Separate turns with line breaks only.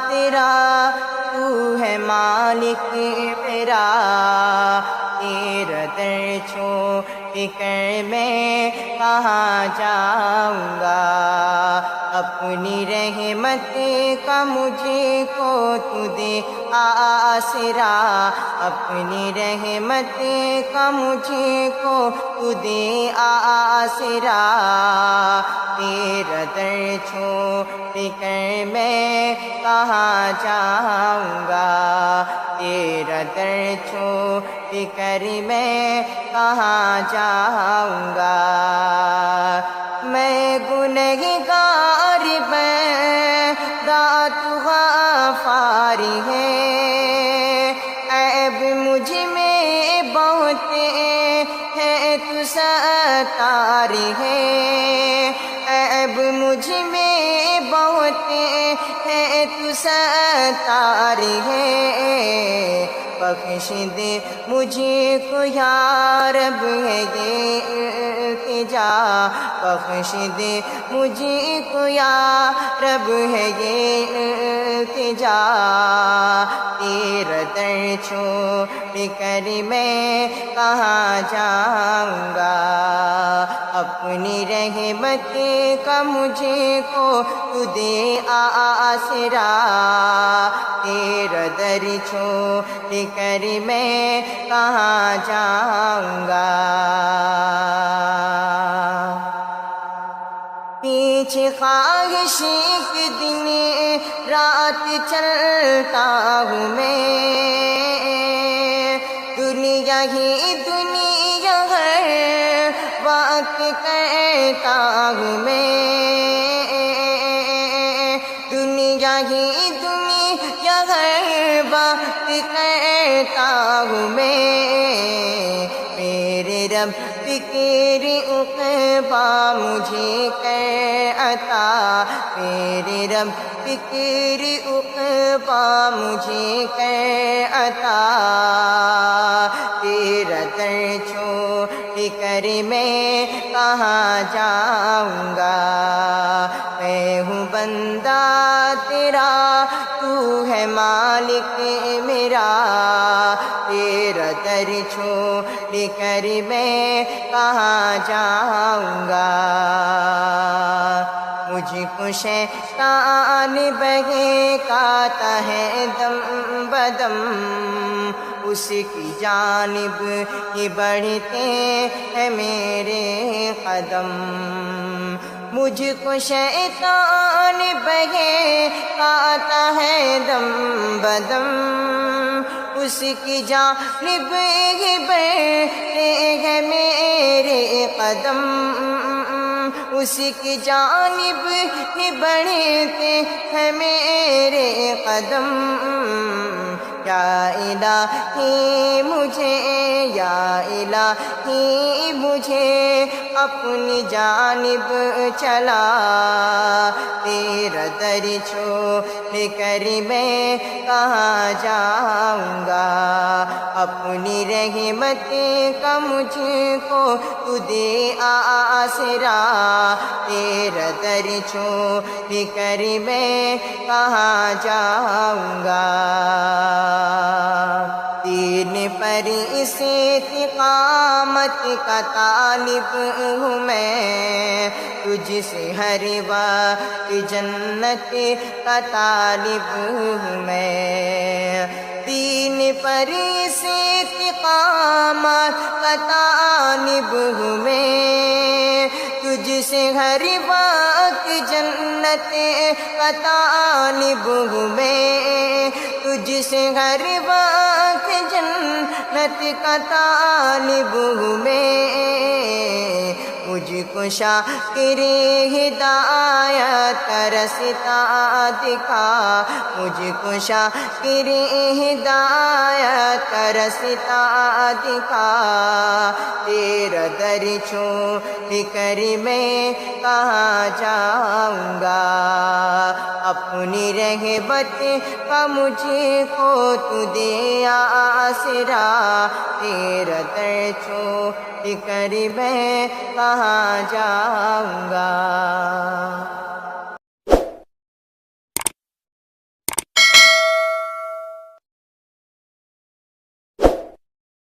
تیرا، تو ہے مالک میرا، تیرا در چھوڑ کر میں کہاں جاؤں گا، اپنی رحمت کا مجھے کو تو دے آسرا، اپنی رحمت کا مجھے کو تو دے آسرا، تیرا در چھوڑ کر میں کہاں جاؤں گا، تیرا در چھوڑ کر میں کہاں جاؤں گا، میں گنہگار بندہ تو غفار ہے، عیب مجھ میں بہت ہے تو ستار ہے، عیب مجھ میں بہت ہے تو ستار ہے، بخش دے مجھے کو یا رب ہے یہ التجا، بخش دے مجھے کو یا رب ہے یہ التجا، تیرا در چھوڑ کر میں کہاں جاؤں گا، اپنی رحمت کا مجھے کو تو دے آسرا، تیرا در چھوڑ کر میں کہاں جاؤں گا، پیچھے خواہش کے دن رات چلتا ہوں میں، دنیا ہی دنیا ہر وقت کرتا ہوں میں، دنیا ہی دنیا ہر وقت کرتا ہوں میں، میرے رب فکر عقبہ مجھے کر عطا، میرے رب فکر عقبہ مجھے کر عطا، تیرا در چھوڑ کر میں کہاں جاؤں گا، میں ہوں بندہ تیرا، تو ہے مالک میرا، تیرا در چھوڑ کر میں کہاں جاؤں گا، مجھ کو شیطان بہکاتا ہے دم بدم، اس کی جانب ہی بڑھتے ہیں میرے قدم، مجھ کو شیطان بہکاتا ہے دم بدم، اس کی جانب ہی بڑھتے ہیں میرے قدم، اس کی جانب ہی بڑھتے ہیں میرے قدم، یا الہی مجھے، یا الہی مجھے اپنی جانب چلا، تیرا در چھوڑ کر میں کہاں جاؤں گا، اپنی رحمت کا مجھ کو تو دے آسرا، تیرا در چھوڑ کر میں کہاں جاؤں گا، دین پر اس استقامت کا طالب ہوں میں، تجھ سے ہر وقت جنت کا طالب ہوں میں، دین پر اس استقامت کا طالب ہوں میں، تجھ سے ہر وقت جنت کا طالب ہوں میں، تجھ سے ہر وقت جنت کا طالب ہوں میں، مجھ کو شاکر ہدایت کا رستہ دکھا، مجھ کو شاکر ہدایت کا رستہ دکھا، تیرا در چھوڑ کر میں کہاں جاؤں گا، اپنی رحمت کا مجھے کو تو دے آسرا، تیرا در چھوڑ کر میں کہاں جاؤں گا۔